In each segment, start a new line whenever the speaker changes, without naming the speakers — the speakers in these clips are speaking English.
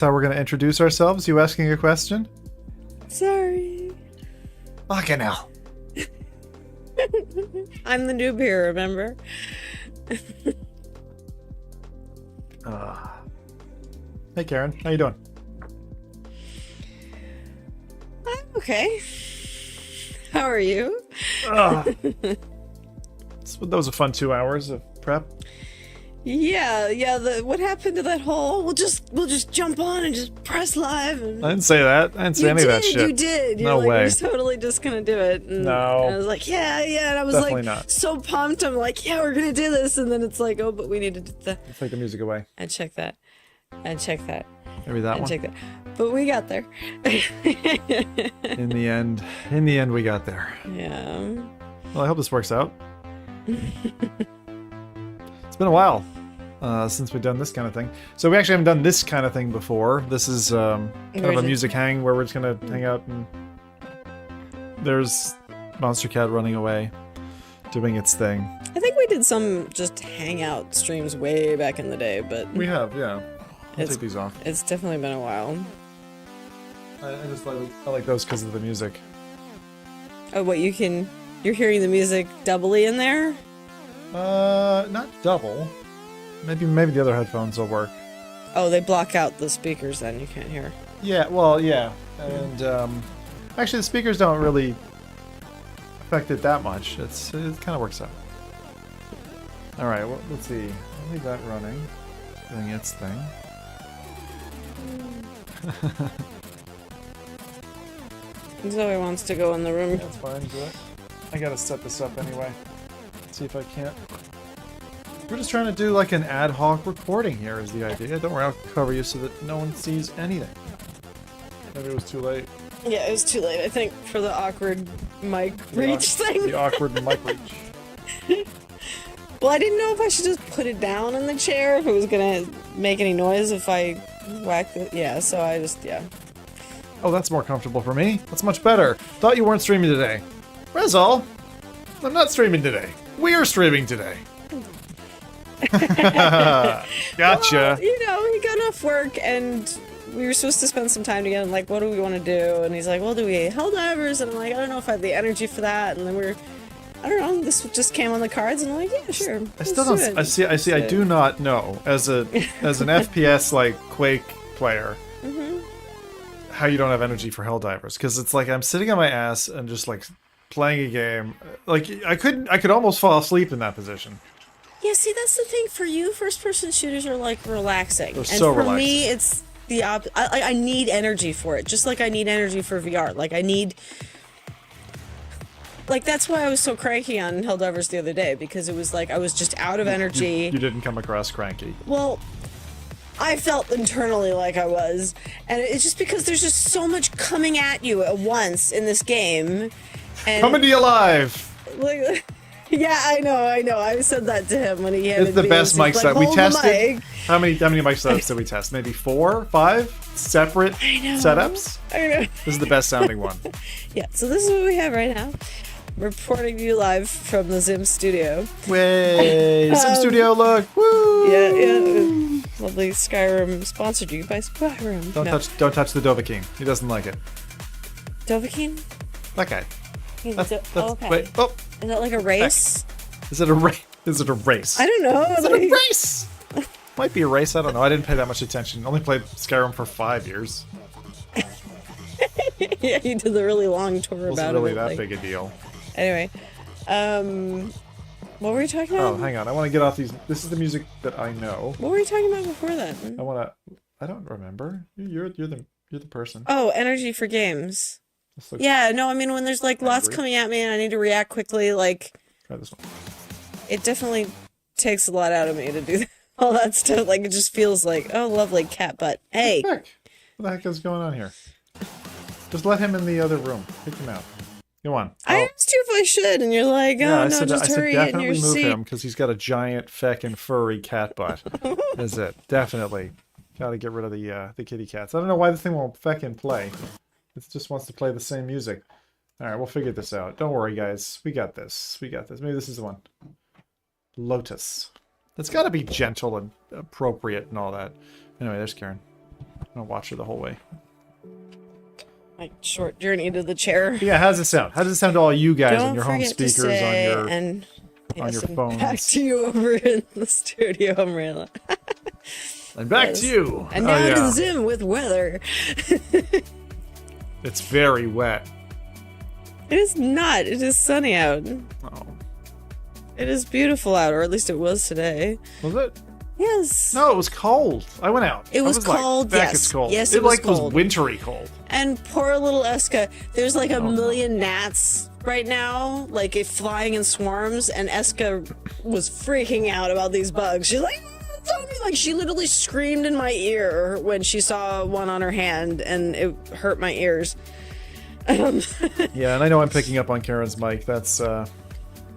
How we're going to introduce ourselves? You asking a question?
Sorry.
Fucking hell.
I'm the noob here, remember?
Hey Karen, how you doing?
I'm okay. How are you?
That was a fun 2 hours of prep.
Yeah. What happened to that whole? We'll just jump on and just press live. And...
I didn't say that. I didn't say any of that shit.
You did.
No
You're
way.
We're totally just gonna do it. And
No.
I was like, yeah. And I was
Definitely
like,
not.
so pumped. I'm like, yeah, we're gonna do this. And then it's like, oh, but we need to do the.
Let's take the music away.
And check that. And check that.
Maybe that
And
one.
check that. But we got there.
In the end, we got there.
Yeah.
Well, I hope this works out. It's been a while since we've done this kind of thing. So we actually haven't done this kind of thing before. This is kind of a music hang where we're just gonna hang out and there's Monstercat running away, doing its thing.
I think we did some just hangout streams way back in the day, but
We have, yeah. I'll take these off.
it's definitely been a while.
I just like those because of the music.
Oh, what you're hearing the music doubly in there?
Not double. Maybe the other headphones will work.
Oh, they block out the speakers then, you can't hear.
Yeah, well, yeah. And actually the speakers don't really affect it that much. It kind of works out. Alright, well, let's see. I'll leave that running. Doing its thing.
Zoe wants to go in the room.
That's fine, do it. I gotta set this up anyway. See if I can't. We're just trying to do like an ad hoc recording here is the idea. Don't worry, I'll cover you so that no one sees anything. Maybe it was too late.
Yeah, it was too late, I think, for the awkward mic reach thing.
The awkward mic reach.
Well, I didn't know if I should just put it down in the chair, if it was gonna make any noise if I whacked it. Yeah, so I just, yeah.
Oh, that's more comfortable for me. That's much better. Thought you weren't streaming today. Rezal, I'm not streaming today. We're streaming today. Gotcha.
Well, you know, he got off work and we were supposed to spend some time together. And like, what do we want to do? And he's like, well, do we hell divers? And I'm like, I don't know if I have the energy for that. And then I don't know, this just came on the cards and I'm like, yeah, sure.
I still don't. I see. I do not know as an FPS like Quake player how you don't have energy for Helldivers, because it's like I'm sitting on my ass and just like playing a game. Like I could almost fall asleep in that position.
Yeah, see, that's the thing. For you, first-person shooters are like relaxing.
They're
and
so
for
relaxing.
me, it's the I need energy for it, just like I need energy for VR. Like I need. Like, that's why I was so cranky on Helldivers the other day, because it was like I was just out of energy.
You didn't come across cranky.
Well, I felt internally like I was, and it's just because there's just so much coming at you at once in this game. And
Coming to you live!
like, yeah, I know. I said that to him when he handed
It's the
me
best
this.
mic
He's
set
like,
we
"Hold the
tested.
mic."
How many mic setups did we test? Maybe 4, 5 separate setups?
I know.
This is the best sounding one.
Yeah, so this is what we have right now. Reporting to you live from the Zim studio.
Way! Sim Studio look! Woo!
Yeah. Lovely Skyrim sponsored you by Skyrim.
Don't touch the Dovahkiin. He doesn't like it.
Dovahkiin?
That guy. That's,
okay.
Wait, oh!
Is that like a race?
Is it a race? Is it a race?
I don't know.
Is it a race? Might be a race, I don't know. I didn't pay that much attention. Only played Skyrim for 5 years.
Yeah, you did the really long tour
It
about
wasn't really
it.
that big a deal.
Anyway, what were you talking about?
Oh, hang on. I want to get off these. This is the music that I know.
What were you talking about before that?
I don't remember. You're the person.
Oh, energy for games.
This looks
Yeah, no, I mean when there's like lots
angry.
coming at me and I need to react quickly, like
Try this one.
it definitely takes a lot out of me to do all that stuff. Like it just feels like, oh, lovely cat butt. Hey,
What the heck is going on here? Just let him in the other room. Kick him out. Go on.
I asked you if I should, and you're like, oh
Yeah, I
no,
said
just hurry, get in your
definitely move
seat.
him because he's got a giant feckin' furry cat butt. That's it. Definitely. Gotta get rid of the kitty cats. I don't know why the thing won't feckin' play. It just wants to play the same music. Alright, we'll figure this out. Don't worry, guys. We got this. We got this. Maybe this is the one. Lotus. It's gotta be gentle and appropriate and all that. Anyway, there's Karen. gonna watch her the whole way.
Like short journey to the chair.
Yeah, how does it sound? How does it sound to all you guys
Don't
on your home
forget to
speakers,
say,
on your
and
your
and
phones?
Back to you over in the studio, Emrayla.
And back to you.
And now to Zim with weather.
It's very wet.
It is not. It is sunny out.
Oh.
It is beautiful out, or at least it was today.
Was it?
Yes.
No, it was cold. I went out.
It was cold,
like,
yes.
It's cold.
Yes,
it
was
like
cold.
was wintry cold.
And poor little Eska, there's like a million gnats right now, like it flying in swarms, and Eska was freaking out about these bugs. She's like, "Tell me!" Like she literally screamed in my ear when she saw one on her hand, and it hurt my ears.
Yeah, and I know I'm picking up on Karen's mic. That's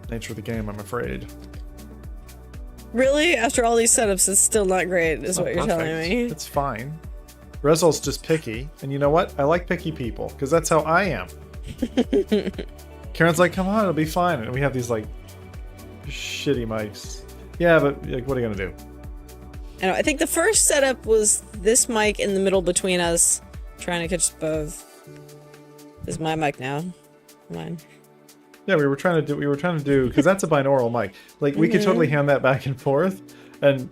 nature of the game, I'm afraid.
Really? After all these setups, it's still not great, is
Not
what you're
perfect.
telling me.
It's fine. Rezol's just picky, and you know what? I like picky people, because that's how I am. Karen's like, come on, it'll be fine. And we have these, like, shitty mics. Yeah, but, like, what are you gonna do?
I know. I think the first setup was this mic in the middle between us, trying to catch both. This is my mic now. Mine.
Yeah, we were trying to do, because that's a binaural mic. Like, we could totally hand that back and forth, and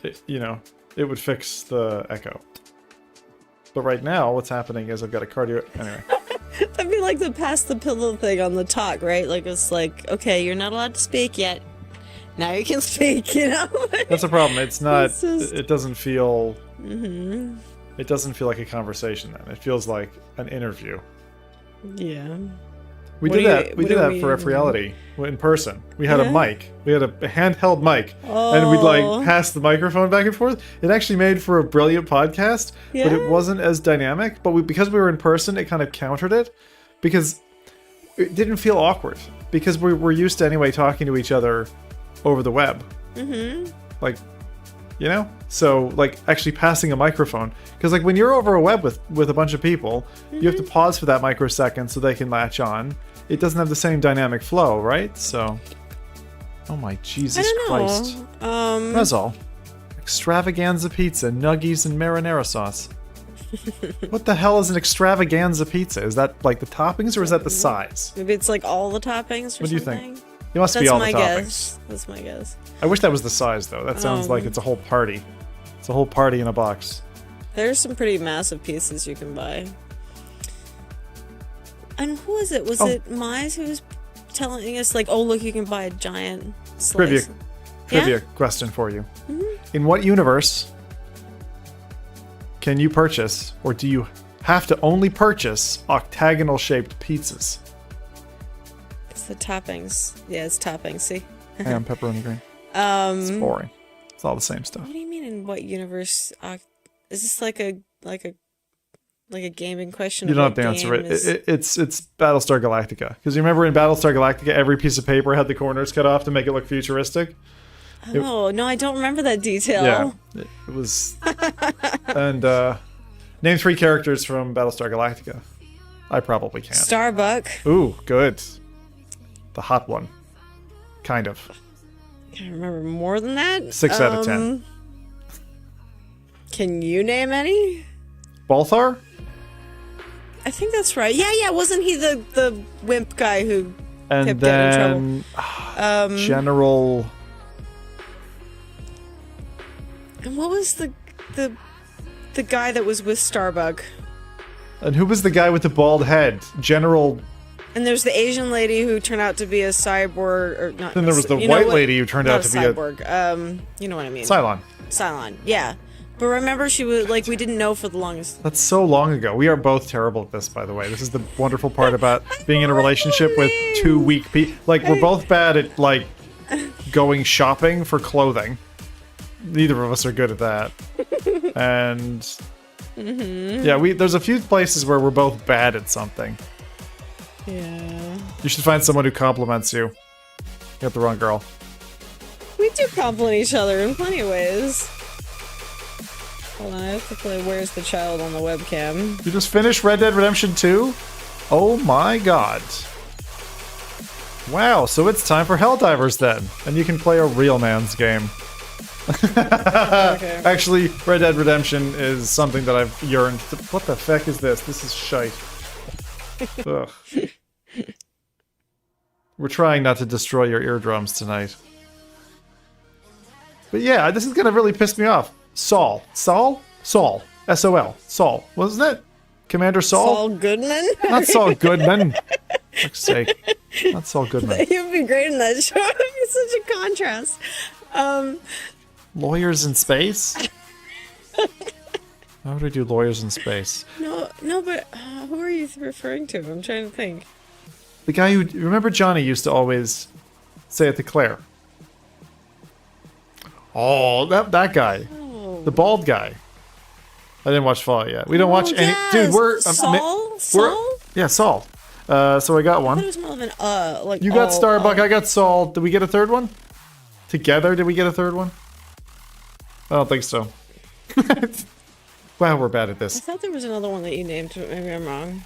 it, you know, it would fix the echo. But right now, what's happening is I've got a cardio... Anyway.
That'd be like the pass the pillow thing on the talk, right? Like, it's like, okay, you're not allowed to speak yet. Now you can speak, you know?
That's the problem. It's not...
It's just...
It doesn't feel... It doesn't feel like a conversation then. It feels like an interview.
Yeah.
We did that for F Reality in person. We had a mic. We had a handheld mic. And we'd like pass the microphone back and forth. It actually made for a brilliant podcast, but it wasn't as dynamic. But because we were in person, it kind of countered it. Because it didn't feel awkward. Because we were used to anyway talking to each other over the web. Like, you know? So, like, actually passing a microphone. Because, like, when you're over a web with a bunch of people, you have to pause for that microsecond so they can latch on. It doesn't have the same dynamic flow, right? So... Oh my Jesus Christ. Rezol. Extravaganza pizza, nuggies, and marinara sauce. What the hell is an extravaganza pizza? Is that, like, the toppings, or is that the size?
Maybe it's, like, all the toppings or
What do you
something?
think? It must be all the toppings.
Guess. That's my guess.
I wish that was the size, though. That sounds like it's a whole party. It's a whole party in a box.
There's some pretty massive pieces you can buy. And who was it? Was it Mize who was telling us, like, oh, look, you can buy a giant slice?
Trivia question for you. In what universe can you purchase, or do you have to only purchase, octagonal-shaped pizzas?
It's the toppings. Yeah, it's toppings, see?
Ham, pepperoni, green. It's boring. It's all the same stuff.
What do you mean in what universe? Is this like a gaming question?
You don't have to answer it. It's Battlestar Galactica. Because you remember in Battlestar Galactica, every piece of paper had the corners cut off to make it look futuristic?
Oh, no, I don't remember that detail.
Yeah, it was... And, name 3 characters from Battlestar Galactica. I probably can't.
Starbuck.
Ooh, good. The hot one. Kind of.
Can I remember more than that?
6 out of 10.
Can you name any?
Balthar?
I think that's right. Yeah, wasn't he the wimp guy who
And
kept getting in
then General...
And what was the guy that was with Starbuck?
And who was the guy with the bald head? General...
And there's the Asian lady who turned out to be a cyborg, or not.
Then there was the white lady who turned out to be a
cyborg. You know what I mean?
Cylon.
Cylon, yeah. But remember, she was like, we didn't know for the longest.
That's so long ago. We are both terrible at this, by the way. This is the wonderful part about being in a relationship with 2 weak people. Like, we're both bad at, like, going shopping for clothing. Neither of us are good at that. And... yeah, there's a few places where we're both bad at something.
Yeah.
You should find someone who compliments you. You got the wrong girl.
We do compliment each other in plenty of ways. Hold on, I have to play Where's the Child on the webcam.
You just finished Red Dead Redemption 2? Oh my god. Wow, so it's time for Helldivers then. And you can play a real man's game.
Okay.
Actually, Red Dead Redemption is something that I've yearned. What the feck is this? This is shite. Ugh. We're trying not to destroy your eardrums tonight. But yeah, this is gonna really piss me off. Saul. Saul? Saul. S-O-L. Saul. Wasn't it? Commander Saul?
Saul Goodman?
Not Saul Goodman. For fuck's sake. Not Saul Goodman.
You'd be great in that show. It'd be such a contrast.
Lawyers in space? How would I do lawyers in space?
No, but who are you referring to? I'm trying to think.
The guy who... Remember Johnny used to always say it to Claire? Oh, that guy.
Oh.
The bald guy. I didn't watch Fallout yet. We don't watch any...
Yes.
Dude, we're...
Saul? Saul?
Yeah, Saul. So I got
I thought
one.
it was more of an, like...
You got Starbuck, I got Saul. Did we get a third one? Together, did we get a third one? I don't think so. Wow, we're bad at
I
this.
thought there was another one that you named, but maybe I'm wrong.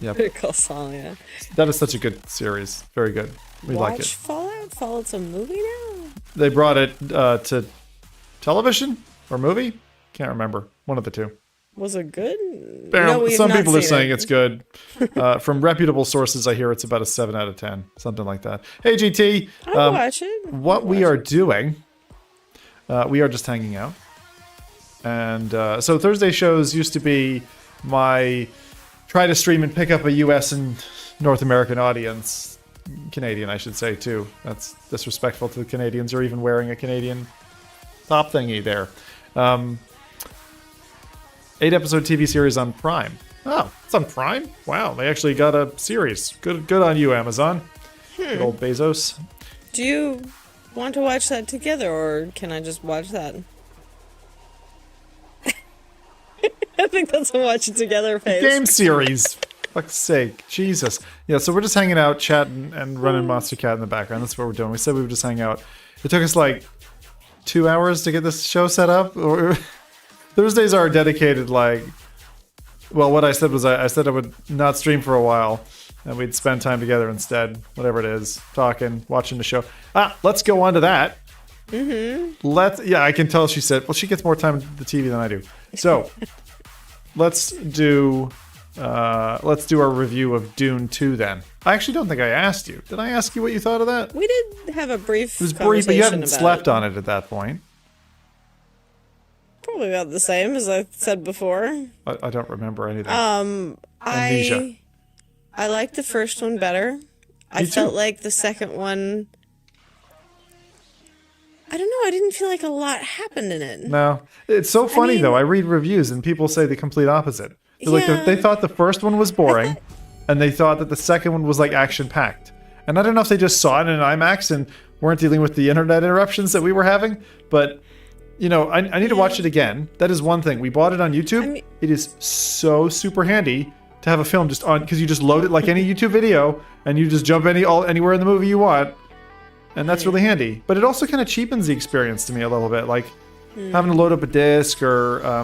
Yeah,
Better Call Saul, yeah.
that is such a good series. Very good. We like it.
Fallout? Fallout's a movie now?
They brought it to television or movie? Can't remember. One of the two.
Was it good?
Some people are saying it's good. From reputable sources, I hear it's about a 7 out of 10. Something like that. Hey, GT.
I'll watch it.
What we are doing, we are just hanging out. And so Thursday shows used to be my try to stream and pick up a US and North American audience. Canadian, I should say, too. That's disrespectful to the Canadians. Or even wearing a Canadian top thingy there. 8-episode TV series on Prime. Oh, it's on Prime? Wow, they actually got a series. Good on you, Amazon. Good old Bezos.
Do you want to watch that together, or can I just watch that? I think that's a watch it together phase.
Game series. Fuck's sake. Jesus. Yeah, so we're just hanging out, chatting, and running Monstercat in the background. That's what we're doing. We said we would just hang out. It took us like 2 hours to get this show set up. Thursdays are dedicated, like... Well, what I said was I said I would not stream for a while, and we'd spend time together instead. Whatever it is. Talking, watching the show. Let's go on to that. Mm-hmm. Yeah, I can tell she said... Well, she gets more time with the TV than I do. So... Let's do our review of Dune 2 then. I actually don't think I asked you. Did I ask you what you thought of that?
We did have a brief
It was brief, but you hadn't slept on it at that point.
Probably about the same as I said before.
I don't remember anything.
I liked the first one better. I felt like the second one... I don't know, I didn't feel like a lot happened in it.
No. It's so funny, though. I read reviews and people say the complete opposite. They thought the first one was boring, and they thought that the second one was, like, action-packed. And I don't know if they just saw it in IMAX and weren't dealing with the internet interruptions that we were having, but, you know, I need to watch it again. That is one thing. We bought it on YouTube. It is so super handy to have a film just on, because you just load it like any YouTube video, and you just jump anywhere in the movie you want. And that's really handy. But it also kind of cheapens the experience to me a little bit. Like having to load up a disc or, I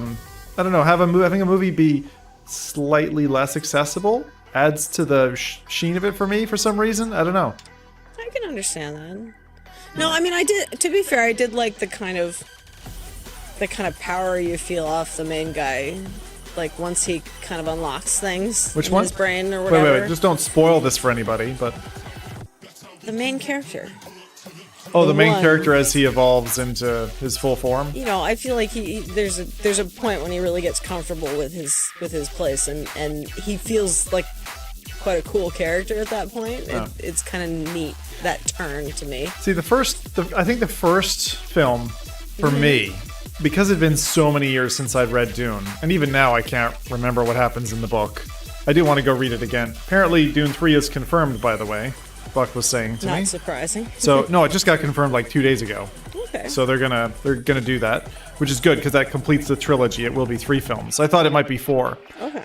don't know, having a movie be slightly less accessible adds to the sheen of it for me for some reason. I don't know.
I can understand that. No, I mean, I did, to be fair, I did like the kind of power you feel off the main guy. Like once he kind of unlocks things in his brain or whatever.
Wait, just don't spoil this for anybody, but...
The main character.
Oh, the main character as he evolves into his full form.
You know, I feel like there's a point when he really gets comfortable with his place, and he feels like quite a cool character at that point. It's kind of neat, that turn to me. See, I think the first film for me, because it'd been so many years since I'd read Dune, and even now I can't remember what happens in the book. I do want to go read it again. Apparently, Dune 3 is confirmed, by the way. Buck was saying to me. Not surprising.
So no, it just got confirmed like 2 days ago.
Okay.
So they're gonna do that, which is good because that completes the trilogy. It will be 3 films. I thought it might be 4.
Okay.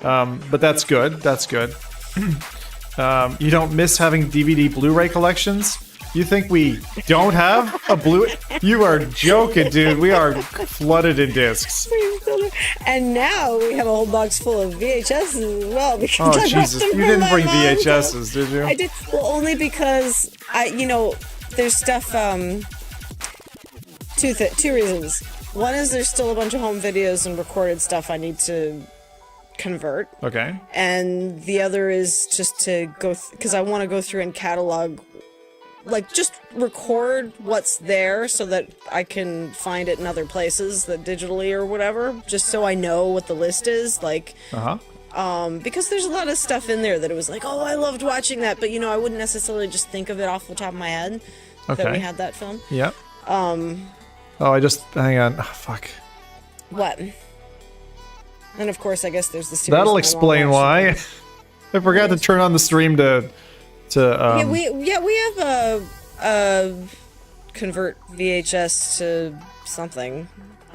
But that's good. That's good. You don't miss having DVD Blu-ray collections? You think we don't have a Blu? You are joking, dude. We are flooded in discs.
And now we have a whole box full of VHSs as well.
Oh Jesus! You didn't bring VHSs, did you?
I did. Well, only because there's stuff. Two reasons. One is there's still a bunch of home videos and recorded stuff I need to convert.
Okay.
And the other is just to go, because I want to go through and catalog, like, just record what's there so that I can find it in other places, that digitally or whatever, just so I know what the list is, like, because there's a lot of stuff in there that it was like, oh, I loved watching that, but, you know, I wouldn't necessarily just think of it off the top of my head that we had that film.
Yep. Oh, I just, hang on. Oh, fuck.
What? And of course, I guess there's the series.
That'll explain why. I forgot to turn on the stream to
yeah, we have a convert VHS to something.